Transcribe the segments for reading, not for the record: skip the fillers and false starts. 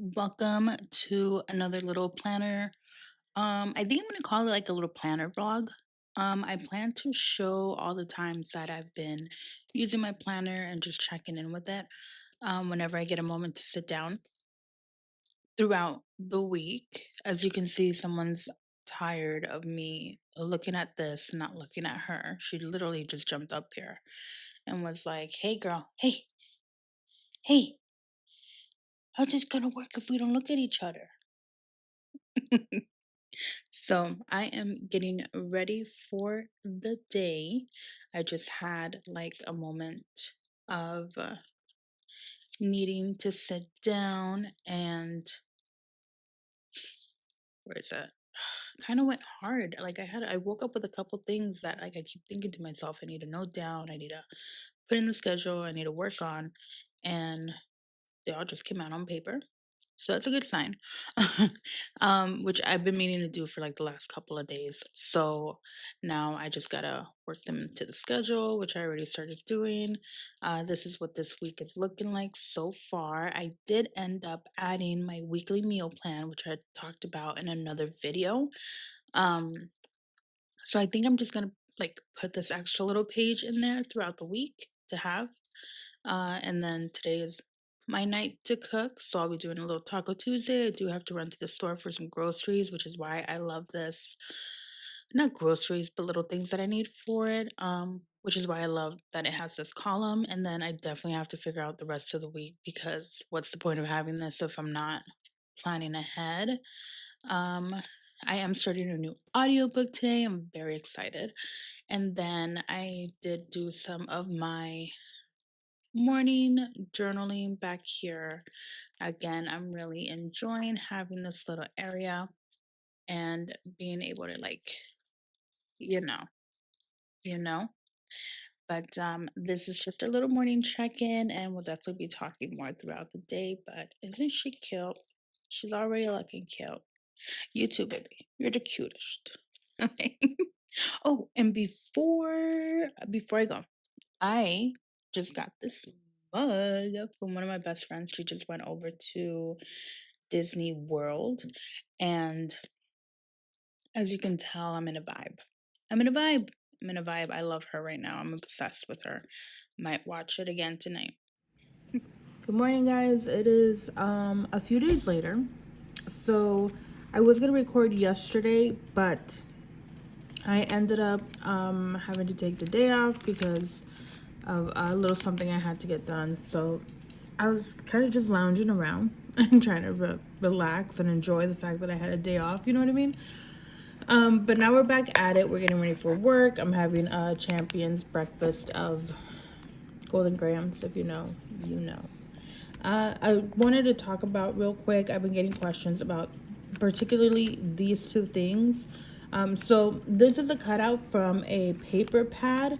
Welcome to another little planner. I think I'm gonna call it like a little planner vlog. I plan to show all the times that I've been using my planner and just checking in with it. Whenever I get a moment to sit down throughout the week. As you can see, someone's tired of me looking at this, not looking at her. She literally just jumped up here and was like, "Hey, girl, hey, how's this gonna work if we don't look at each other?" So I am getting ready for the day. I just had like a moment of needing to sit down and where is it? Kind of went hard. I woke up with a couple things that like I keep thinking to myself, I need to note down, I need to put in the schedule, I need to work on, and they all just came out on paper. So that's a good sign. Which I've been meaning to do for like the last couple of days. So now I just gotta work them into the schedule, which I already started doing. This is what this week is looking like so far. I did end up adding my weekly meal plan, which I talked about in another video. Um, so I think I'm just gonna like put this extra little page in there throughout the week to have. And then today is my night to cook. So I'll be doing a little Taco Tuesday. I do have to run to the store for some groceries, which is why I love this. Not groceries, but little things that I need for it. Which is why I love that it has this column. And then I definitely have to figure out the rest of the week because what's the point of having this if I'm not planning ahead? Um, I am starting a new audiobook today. I'm very excited. And then I did do some of my morning journaling back here. Again, I'm really enjoying having this little area and being able to you know, you know. But this is just a little morning check-in and we'll definitely be talking more throughout the day. But isn't she cute? She's already looking cute. You too, baby. You're the cutest. Okay. Oh, and before I go, I just got this mug from one of my best friends. She just went over to Disney World. And as you can tell, I'm in a vibe. I'm in a vibe. I'm in a vibe. I love her right now. I'm obsessed with her. Might watch it again tonight. Good morning, guys. It is a few days later. So I was gonna record yesterday, but I ended up having to take the day off because of a little something I had to get done. So I was kind of just lounging around and trying to relax and enjoy the fact that I had a day off. You know what I mean? But now we're back at it. We're getting ready for work. I'm having a champion's breakfast of golden grams. If you know, you know. I wanted to talk about real quick. I've been getting questions about particularly these two things. So this is a cutout from a paper pad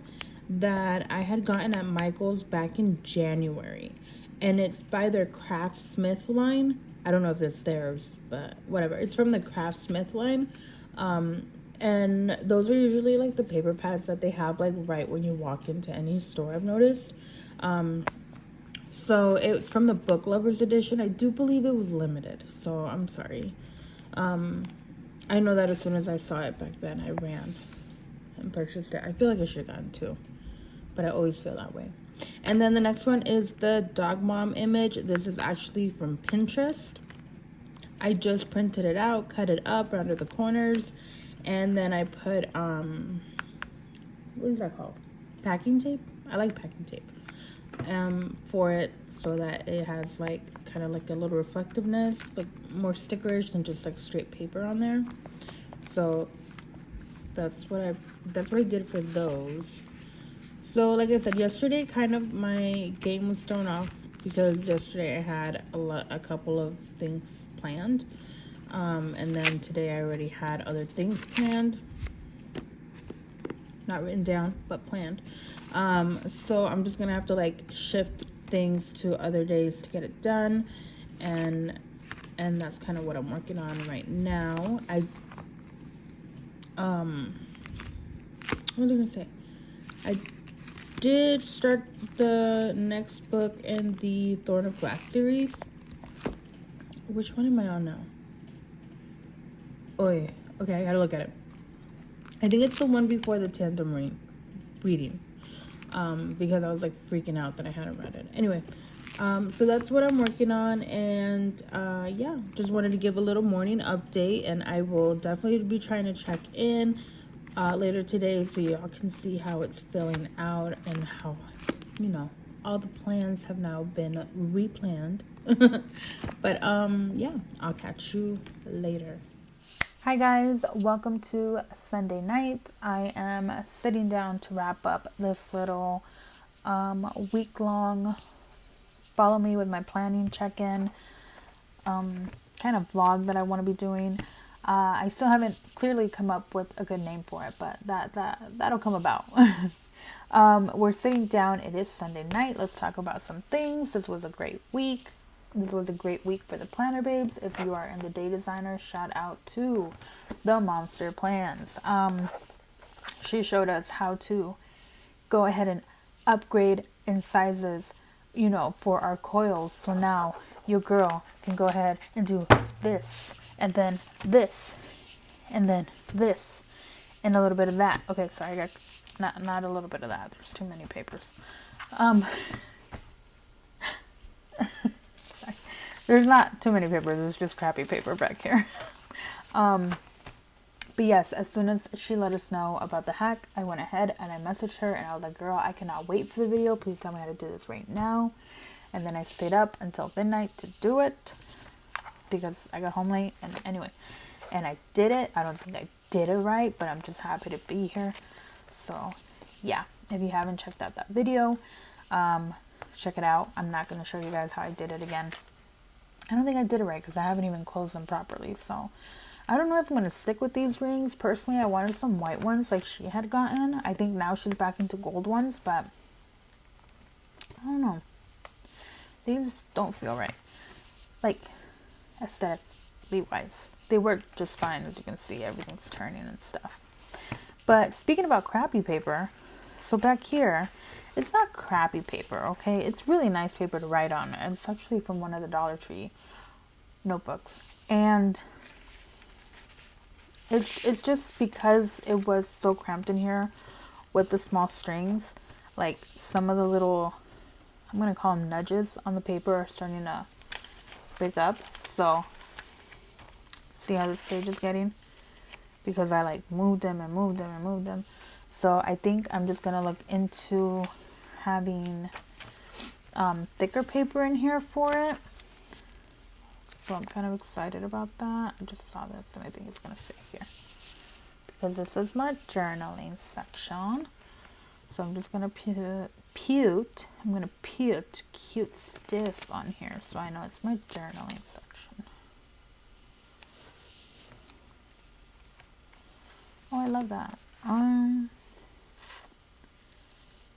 that I had gotten at Michael's back in January, and it's by their Craftsmith line. I don't know if it's theirs, but whatever. It's from the Craftsmith line. And those are usually like the paper pads that they have like right when you walk into any store, I've noticed. So it's from the Book Lovers edition. I do believe it was limited, so I'm sorry. I know that as soon as I saw it back then, I ran and purchased it. I feel like I should have gotten two, but I always feel that way. And then the next one is the Dog Mom image. This is actually from Pinterest. I just printed it out, cut it up around the corners, and then I put what is that called? Packing tape. I like packing tape for it so that it has like kind of like a little reflectiveness, but more stickers than just like straight paper on there. So that's what I did for those. So like I said, yesterday kind of my game was thrown off because yesterday I had a couple of things planned, and then today I already had other things planned, not written down but planned. So I'm just gonna have to like shift things to other days to get it done, and that's kind of what I'm working on right now. What was I gonna say? I did start the next book in the Thorn of Glass series, Which one am I on now? Oh yeah. Okay, I gotta look at it. I think it's the one before the tandem reading. Because I was like freaking out that I hadn't read it. Anyway, so that's what I'm working on, and yeah, just wanted to give a little morning update, and I will definitely be trying to check in later today so y'all can see how it's filling out and how, you know, all the plans have now been replanned. But yeah, I'll catch you later. Hi guys, welcome to Sunday night. I am sitting down to wrap up this little week-long follow me with my planning check-in kind of vlog that I want to be doing. I still haven't clearly come up with a good name for it, but that'll come about. We're sitting down. It is Sunday night. Let's talk about some things. This was a great week. This was a great week for the planner babes. If you are in the day designer, shout out to the Monster Plans. She showed us how to go ahead and upgrade in sizes, you know, for our coils. So now your girl can go ahead and do this, and then this, and then this, and a little bit of that. Okay, sorry, I got not a little bit of that. There's too many papers. There's not too many papers. There's just crappy paper back here. But yes, as soon as she let us know about the hack, I went ahead and I messaged her and I was like, girl, I cannot wait for the video. Please tell me how to do this right now. And then I stayed up until midnight to do it because I got home late. And anyway, and I did it. I don't think I did it right, but I'm just happy to be here. So yeah, if you haven't checked out that video, check it out. I'm not going to show you guys how I did it again. I don't think I did it right because I haven't even closed them properly. So I don't know if I'm going to stick with these rings. Personally, I wanted some white ones like she had gotten. I think now she's back into gold ones, but I don't know. These don't feel right. Like, aesthetically wise. They work just fine. As you can see, everything's turning and stuff. But speaking about crappy paper, so back here, it's not crappy paper, okay? It's really nice paper to write on. It's actually from one of the Dollar Tree notebooks. And it's just because it was so cramped in here with the small strings, like some of the little, I'm going to call them nudges on the paper are starting to break up. So see how this page is getting? Because I like moved them and moved them and moved them. So I think I'm just going to look into having thicker paper in here for it. So I'm kind of excited about that. I just saw this and I think it's going to fit here. Because this is my journaling section. So I'm just going to put cute stiff on here so I know it's my journaling section. Oh, I love that.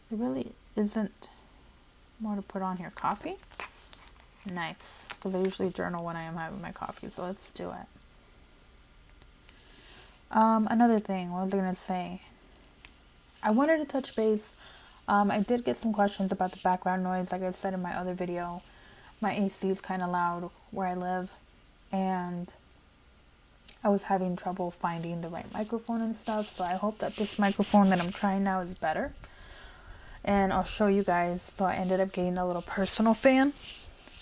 There really isn't more to put on here. Coffee? Nice. Because I usually journal when I am having my coffee, so let's do it. Another thing, what was I going to say? I wanted to touch base. I did get some questions about the background noise. Like I said in my other video, my AC is kind of loud where I live, and I was having trouble finding the right microphone and stuff. So I hope that this microphone that I'm trying now is better. And I'll show you guys. So I ended up getting a little personal fan.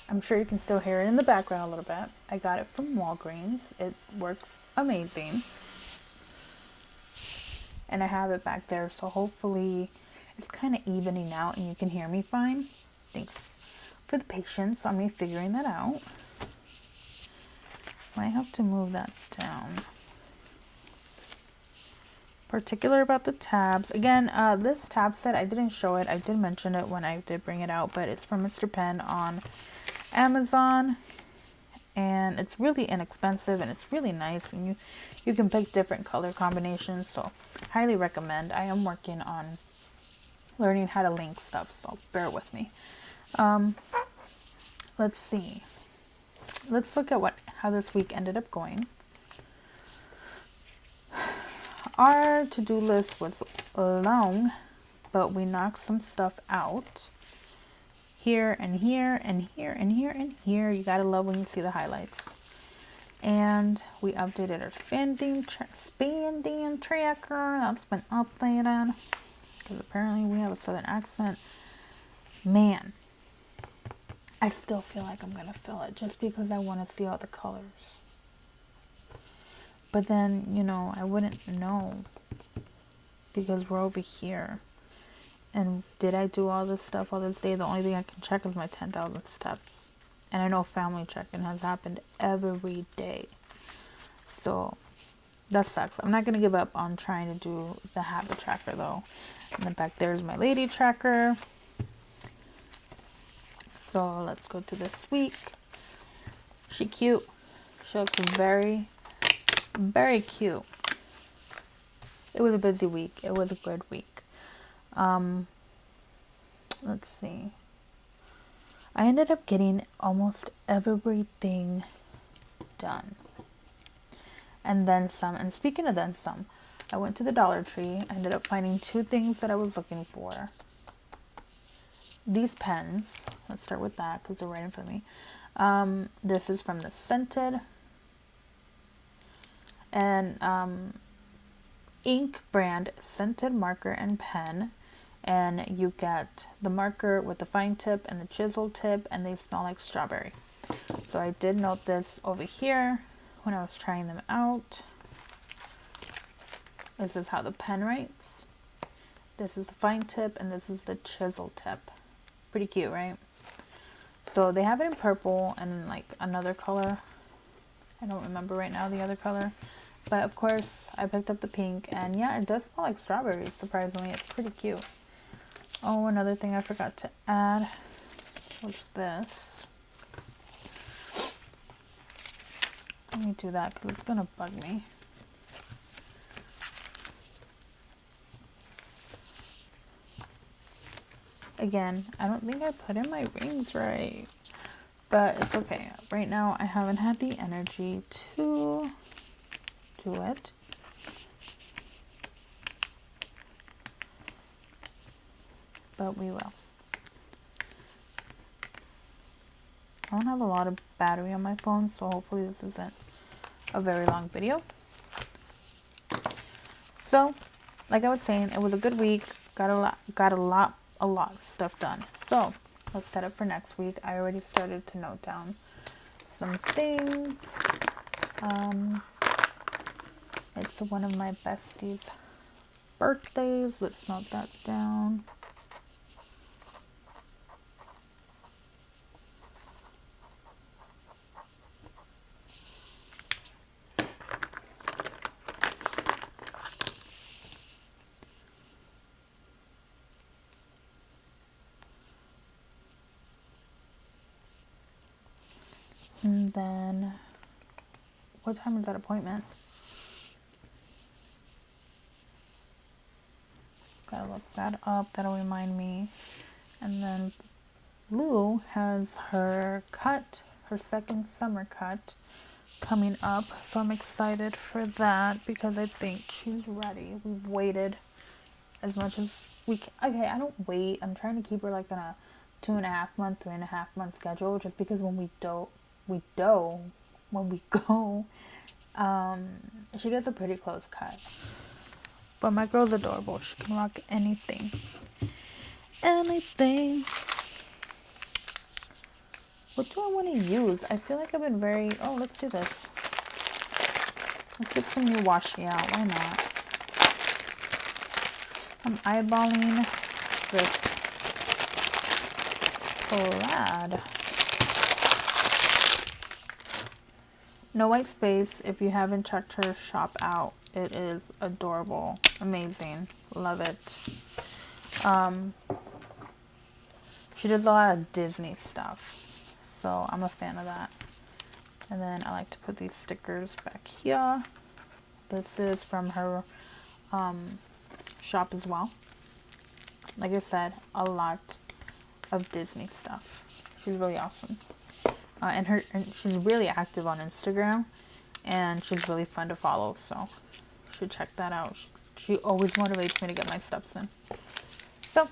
I'm sure you can still hear it in the background a little bit. I got it from Walgreens. It works amazing. And I have it back there, so hopefully it's kind of evening out and you can hear me fine. Thanks for the patience on me figuring that out. Might have to move that down. Particular about the tabs. Again, this tab set, I didn't show it. I did mention it when I did bring it out, but it's from Mr. Penn on Amazon. And it's really inexpensive and it's really nice. And you can pick different color combinations. So highly recommend. I am working on learning how to link stuff, so bear with me. Let's see. Let's look at how this week ended up going. Our to-do list was long, but we knocked some stuff out. here and here and here and here and here. You gotta love when you see the highlights. And we updated our spending tracker. That's been updated because apparently we have a southern accent. Man, I still feel like I'm gonna fill it just because I want to see all the colors. But then, you know, I wouldn't know because we're over here. And did I do all this stuff all this day? The only thing I can check is my 10,000 steps. And I know family check-in has happened every day. So that sucks. I'm not going to give up on trying to do the habit tracker though. And then back there's my lady tracker. So let's go to this week. She cute. She looks very, very cute. It was a busy week. It was a good week. Let's see. I ended up getting almost everything done. And then some. And speaking of then some, I went to the Dollar Tree. I ended up finding 2 things that I was looking for. These pens. Let's start with that because they're right in front of me. This is from the Scented. And ink brand Scented marker and pen. And you get the marker with the fine tip and the chisel tip, and they smell like strawberry. So I did note this over here when I was trying them out. This is how the pen writes. This is the fine tip, and this is the chisel tip. Pretty cute, right? So they have it in purple and like another color. I don't remember right now the other color. But of course, I picked up the pink, and yeah, it does smell like strawberries, surprisingly. It's pretty cute. Oh, another thing I forgot to add was this. Let me do that because it's going to bug me. Again, I don't think I put in my rings right, but it's okay. Right now, I haven't had the energy to do it. But we will. I don't have a lot of battery on my phone, so hopefully this isn't a very long video. So, like I was saying, it was a good week. Got a lot of stuff done. So, let's set up for next week. I already started to note down some things. It's one of my besties' birthdays. Let's note that down. And then, what time is that appointment? Gotta look that up. That'll remind me. And then Lou has her cut, her second summer cut coming up. So I'm excited for that because I think she's ready. We've waited as much as we can. Okay, I don't wait. I'm trying to keep her like on a 2.5 month, 3.5 month schedule, just because when we go, she gets a pretty close cut. But my girl's adorable. She can rock anything. Anything. What do I want to use? I feel like I've been very... Oh, let's do this. Let's get some new washi out. Why not? I'm eyeballing this plaid. No White Space. If you haven't checked her shop out, it is adorable. Amazing. Love it. She does a lot of Disney stuff, so I'm a fan of that. And then I like to put these stickers back here. This is from her shop as well. Like I said, a lot of Disney stuff. She's really awesome. And she's really active on Instagram, and she's really fun to follow, so you should check that out. She always motivates me to get my steps in. So,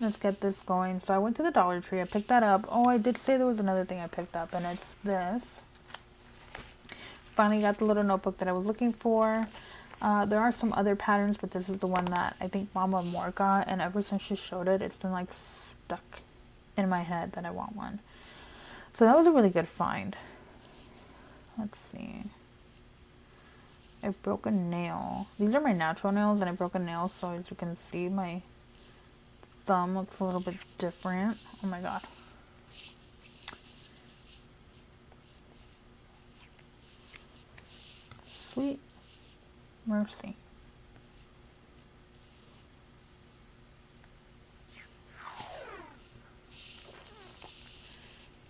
Let's get this going. So I went to the Dollar Tree. I picked that up. Oh, I did say there was another thing I picked up, and it's this. Finally got the little notebook that I was looking for. There are some other patterns, but this is the one that I think Mama Moore got, and ever since she showed it, it's been like stuck in my head that I want one. So that was a really good find. Let's see. I broke a nail. These are my natural nails, and I broke a nail, so as you can see, my thumb looks a little bit different. Oh my god. Sweet mercy.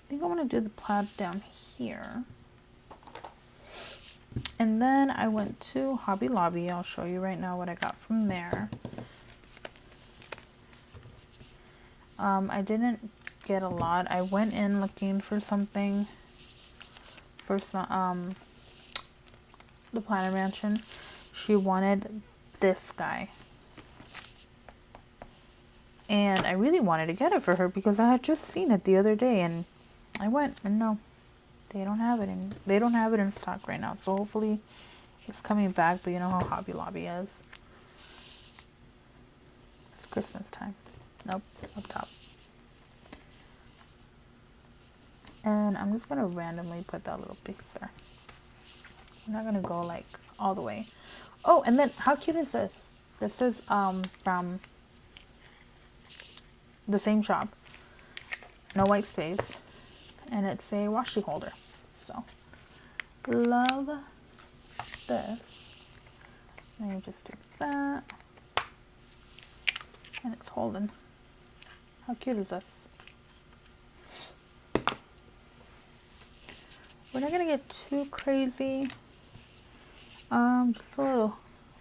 I think I want to do the plaid down here. And then I went to Hobby Lobby. I'll show you right now what I got from there. I didn't get a lot. I went in looking for something for some, the Planner Mansion. She wanted this guy. And I really wanted to get it for her because I had just seen it the other day, and I went, and no, they don't have it in stock right now. So hopefully it's coming back, but you know how Hobby Lobby is. It's Christmas time. Nope, up top. And I'm just gonna randomly put that little piece there. I'm not gonna go like all the way. Oh, and then how cute is this? This is from the same shop. No white space. And it's a washi holder. So love this. And you just do that. And it's holding. How cute is this? We're not gonna get too crazy. Just a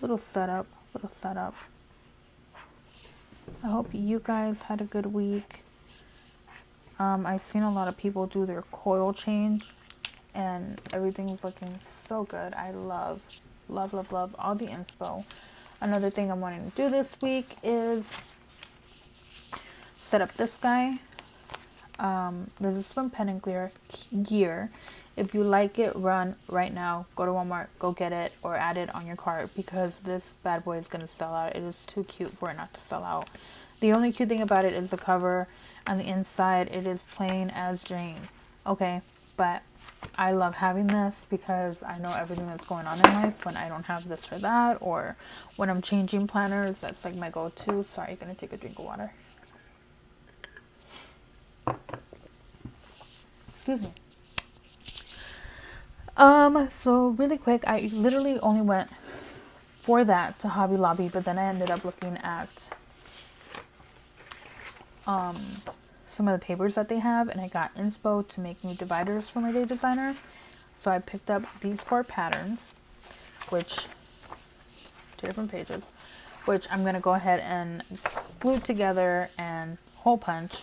little setup. I hope you guys had a good week. I've seen a lot of people do their coil change, and everything's looking so good. I love all the inspo. Another thing I'm wanting to do this week is set up this guy. This is from Pen and Clear Gear. If you like it, run right now. Go to Walmart, go get it, or add it on your cart because this bad boy is going to sell out. It is too cute for it not to sell out. The only cute thing about it is the cover. On the inside, it is plain as Jane. Okay, but I love having this because I know everything that's going on in life when I don't have this or that, or when I'm changing planners. That's like my go-to. Sorry, gonna take a drink of water. Excuse me. So really quick, I literally only went for that to Hobby Lobby, but then I ended up looking at some of the papers that they have, and I got inspo to make me dividers for my day designer. So I picked up these 4 patterns, which 2 different pages, which I'm gonna go ahead and glue together and hole punch.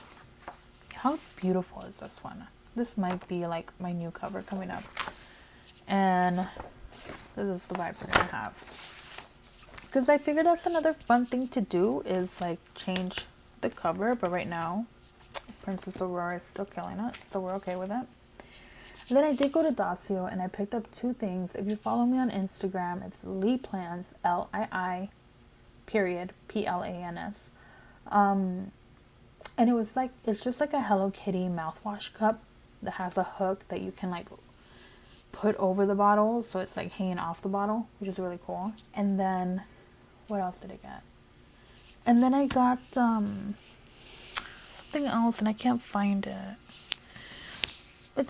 How beautiful is this one? This might be like my new cover coming up. And this is the vibe we're gonna have. Because I figured that's another fun thing to do is like change the cover. But right now, Princess Aurora is still killing it. So we're okay with it. And then I did go to Dacio and I picked up 2 things. If you follow me on Instagram, it's Lee Plans, Lii, period, Plans. And it was like, it's just like a Hello Kitty mouthwash cup that has a hook that you can like put over the bottle, so it's like hanging off the bottle, which is really cool. And then what else did I get? And then I got something else and I can't find it,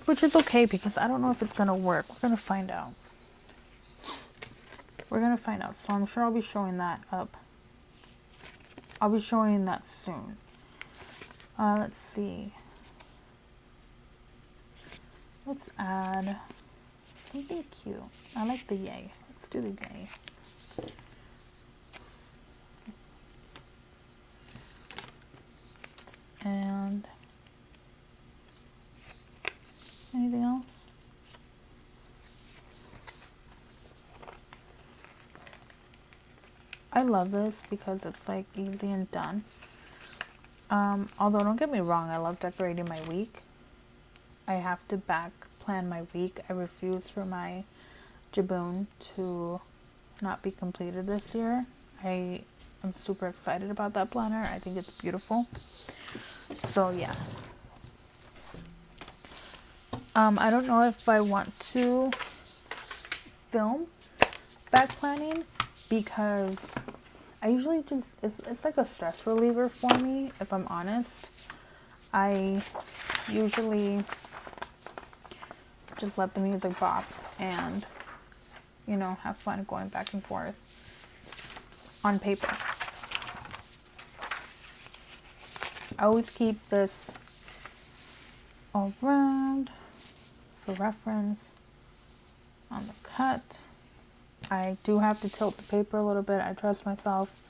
which is okay because I don't know if it's gonna work. We're gonna find out. So I'm sure I'll be showing that up. I'll be showing that soon. Let's see. Let's add something cute. I like the yay. Let's do the yay. And anything else? I love this because it's like easy and done. Although don't get me wrong, I love decorating my week. I have to back plan my week. I refuse for my Jaboon to not be completed this year. I am super excited about that planner. I think it's beautiful. So yeah. I don't know if I want to film back planning because I usually just, it's like a stress reliever for me, if I'm honest. I usually just let the music pop and, you know, have fun going back and forth on paper. I always keep this around for reference on the cut. I do have to tilt the paper a little bit. I trust myself.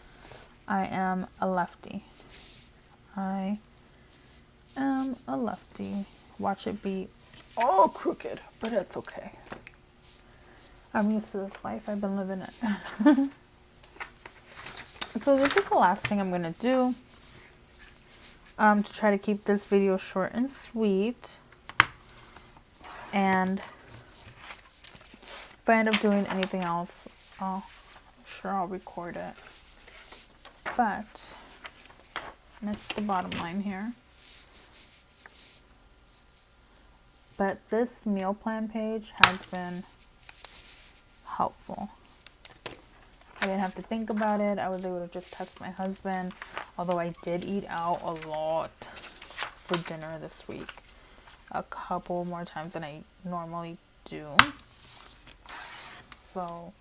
I am a lefty. I am a lefty. Watch it be all crooked, but it's okay. I'm used to this life. I've been living it. So this is the last thing I'm going to do to try to keep this video short and sweet. And if I end up doing anything else, I'm sure I'll record it. But that's the bottom line here. But this meal plan page has been helpful. I didn't have to think about it. I was able to just text my husband. Although I did eat out a lot for dinner this week. A couple more times than I normally do. So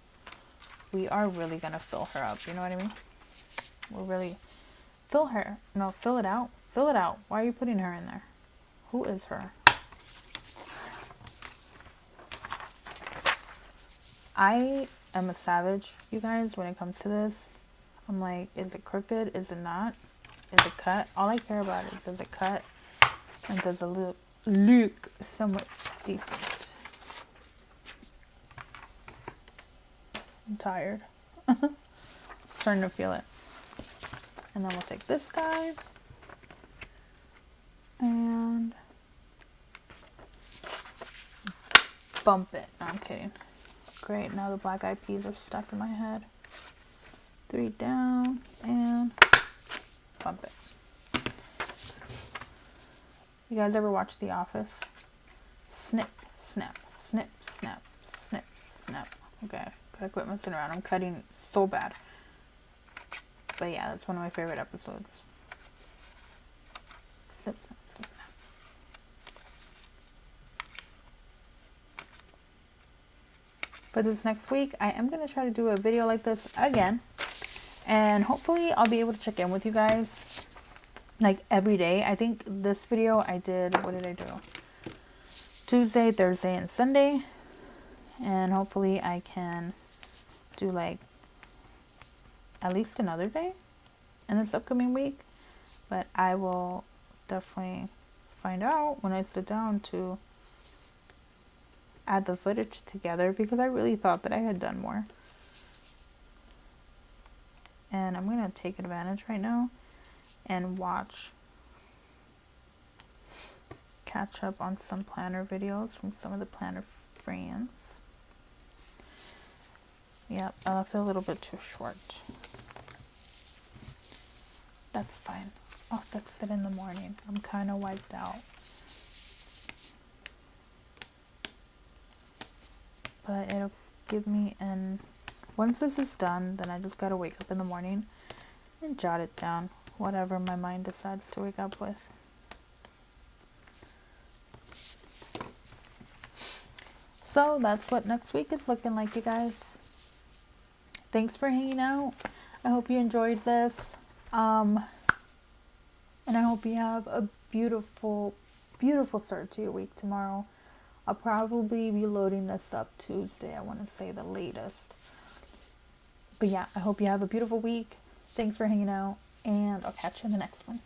we are really going to fill her up. You know what I mean? We're really... Fill her. No, fill it out. Fill it out. Why are you putting her in there? Who is her? I am a savage, you guys, when it comes to this. I'm like, is it crooked? Is it not? Is it cut? All I care about is, does it cut? And does it look somewhat decent? I'm tired. I'm starting to feel it. And then we'll take this guy. And bump it. No, I'm kidding. Great, now the black eyed peas are stuck in my head. 3 down and bump it. You guys ever watch The Office? Snip, snap, snip, snap, snip, snap. Okay, gotta quit messing around. I'm cutting so bad. But yeah, that's one of my favorite episodes. Snip, snap, snip, snap. For this next week, I am going to try to do a video like this again. And hopefully I'll be able to check in with you guys like every day. I think this video I did, what did I do? Tuesday, Thursday, and Sunday. And hopefully I can do like at least another day in this upcoming week. But I will definitely find out when I sit down to add the footage together, because I really thought that I had done more. And I'm going to take advantage right now and catch up on some planner videos from some of the planner friends. Yep, I left it a little bit too short. That's fine. I'll fix it in the morning. I'm kind of wiped out. But it'll give me once this is done, then I just gotta wake up in the morning and jot it down. Whatever my mind decides to wake up with. So that's what next week is looking like, you guys. Thanks for hanging out. I hope you enjoyed this. And I hope you have a beautiful, beautiful start to your week tomorrow. I'll probably be loading this up Tuesday, I want to say the latest. But yeah, I hope you have a beautiful week. Thanks for hanging out, and I'll catch you in the next one.